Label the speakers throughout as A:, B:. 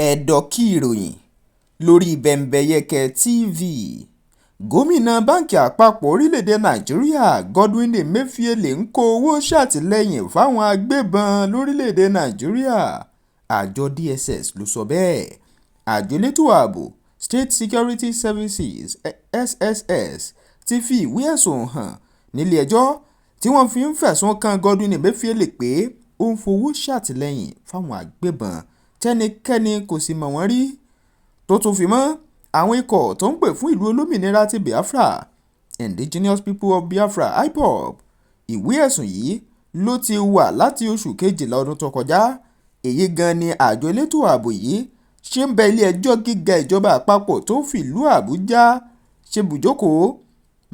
A: ẹ̀dọ̀kí ìròyìn lórí bẹ́ńbẹ́yẹ́kẹ́ TV. Gómìnà báǹkì àpapọ̀ orílẹ̀-èdè Nàìjíríà Godwin Emefiele ń kó owó ṣàtìlẹ́yìn fáwọn agbébọn lórílẹ̀-èdè Nàìjíríà. Àjọ DSS ló sọ bẹ́ẹ̀. Àjọ elétò ààbò State Security Services SSS ti fi ìwé ẹ̀sùn hàn nílé-ẹjọ́ tí wọ́n fi ń fẹ̀sùn kan Godwin Emefiele pé ó ń fowó ṣàtìlẹ́yìn fáwọn agbébọn tẹ́nikẹ́ni kò sì mọ̀ wọ́n rí, tó tún fi mọ́ àwọn ikọ̀ tó ń pè fún ìlú olómìnira ti Biafra, Indigenous People of Biafra (IPOB). Ìwé ẹ̀sùn yìí ló ti wà láti oṣù kejìlá ọdún tó kọjá. Èyí gan ni àjọ elétò ààbò yìí ṣe ń bẹ ilé-ẹjọ́ gíga ìjọba àpapọ̀ tó ń fìlú Àbújá ṣe bùjókòó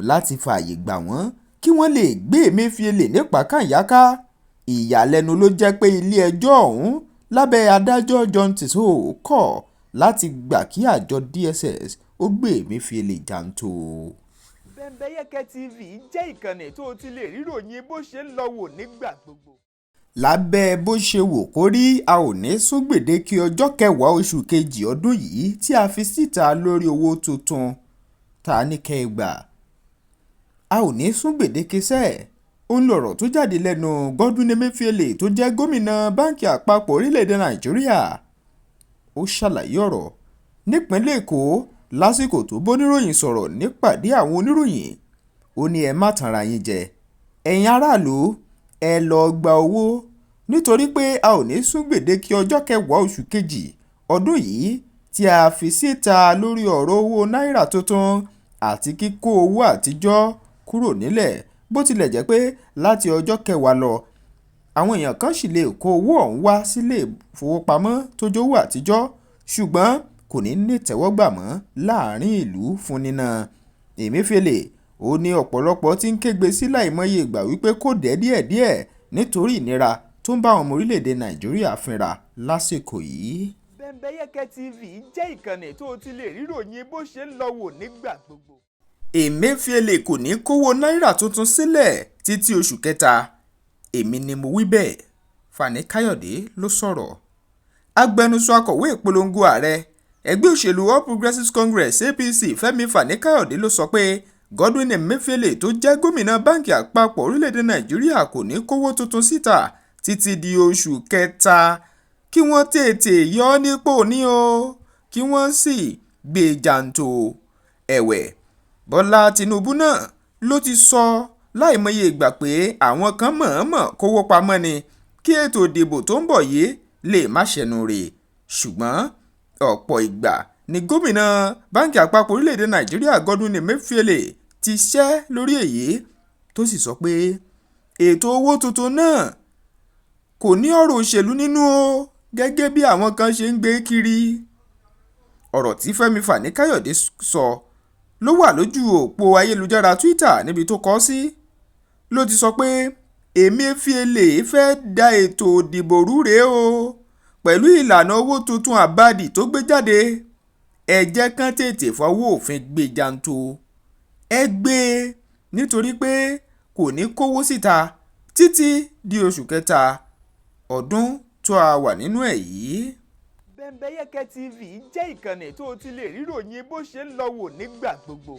A: láti fààyè gbà wọ́n kí wọ́n lè gbé Emefiele nípa kànyáká. Ìyàlẹ́nu ló jẹ́ pé ilé-ẹjọ́ ọ̀hún lábẹ́ adájọ́ John Tso kọ̀ láti gbà kí àjọ DSS ó gbé Emefiele jàǹtò.
B: Bẹ́ńbẹ́yẹ́kẹ́ TV jẹ́ ìkànnì tó ti lè ríròyìn bó ṣe ń lọ wò nígbà gbogbo.
A: Lábẹ́ bó ṣe wò kó rí, a ò ní sún gbèdéke ọjọ́ 10 oṣù kejì ọdún yìí tí a fi síta lórí owó tuntun tá a ní kẹ́ ẹ gbà. A ò ní sún gbèdéke sẹ́ẹ̀. Ó ń lọ̀rọ̀ tó jáde lẹ́nu Godwin Emefiele tó jẹ́ gómìnà báǹkì àpapọ̀ orílẹ̀-èdè Nàìjíríà. Ó ṣàlàyé ọ̀rọ̀ nípínlẹ̀ Èkó lásìkò tó bóníròyìn sọ̀rọ̀ nípàdé àwọn oníròyìn. Ó ní ẹ má tanra yín jẹ, ẹ̀yin aráàlú ẹ lọ gba owó nítorí pé a ò ní sún gbèdéke ọjọ́ 10 oṣù kejì ọdún yìí tí a fi síta lórí ọ̀rọ̀ owó náírà tuntun àti kíkó owó àtijọ́ kúrò nílẹ̀. Bó tilẹ̀ jẹ́ pé láti ọjọ́ 10 lọ àwọn èèyàn kan sì lè kó owó ọ̀hún wá sílé ìfowópamọ́ tó jówó àtijọ́, ṣùgbọ́n kò ní nítẹ̀wọ́gbà mọ́ láàrin ìlú fún níná. Emefiele ó ní ọ̀pọ̀lọpọ̀ tí ń kégbe sí láìmọye ìgbà wípé kò dẹ̀ díẹ̀díẹ̀ nítorí ìnira tó ń bá àwọn ọmọ orílẹ̀-èdè Nàìjíríà fínra lásìkò yìí.
B: Bẹ́ńbẹ́yẹ́kẹ́ TV jẹ́ ìkànnì tó ti lè ríròyìn bó ṣe ń lọ wò nígbà gbogbo.
A: Emefiele kò ní kówó náírà tuntun sílẹ̀ títí oṣù kẹta. Èmi ni mo wí bẹ́ẹ̀. Fani Káyọ̀dé ló sọ̀rọ̀. Agbẹnusọ akọ̀wé ìpolongo ààrẹ ẹgbẹ́ òṣèlú All Progressives Congress APC Fẹ́mi Fani Káyọ̀dé ló sọ pé Godwin Emefiele tó jẹ́ gómìnà báǹkì àpapọ̀ orílẹ̀-èdè Nàìjíríà kò ní kówó tuntun síta títí di oṣù kẹta. Kí wọ́n tètè yọ ọ́ nípò ní o, kí wọ́n sì gbé jàǹtò. Ẹ̀wẹ̀, Bọ́lá Tinubu náà ló ti sọ láìmọye ìgbà pé àwọn kan mọ̀ọ́mọ̀ kówó pamọ́ ni kí ètò ìdìbò tó ń bọ̀ yìí lè má ṣẹnu rè. Ṣùgbọ́n ọ̀pọ̀ ìgbà ni gómìnà báǹkì àpapọ̀ orílẹ̀-èdè Nàìjíríà Godwin Emefiele ti ṣẹ́ lórí èyí tó sì sọ pé ètò owó tuntun náà kò ní ọ̀rọ̀ òṣèlú nínú o, gẹ́gẹ́ bí àwọn kan ṣe ń gbé kiri. Ọ̀rọ̀ tí Fẹ́mi Fani Káyọ̀dé sọ ló wà lójú òpó ayélujára Twitter níbi tó kọ sí. Ló ti sọ pé Emefiele fẹ́ da ètò ìdìbò rú rèé o pẹ̀lú ìlànà owó tuntun àbádì tó gbé jáde. Ẹ jẹ́ kán tètè fọwọ́ òfin gbé jàǹtò. Ẹ gbé nítorí pé kò ní kówó síta títí di oṣù kẹta ọdún tó a wà nínú ẹ̀ yìí.
B: Bẹ́ńbẹ́yẹ́kẹ́ TV jẹ́ ìkànnì tó ti lè ríròyìn bó ṣe ń lọ wò nígbà gbogbo.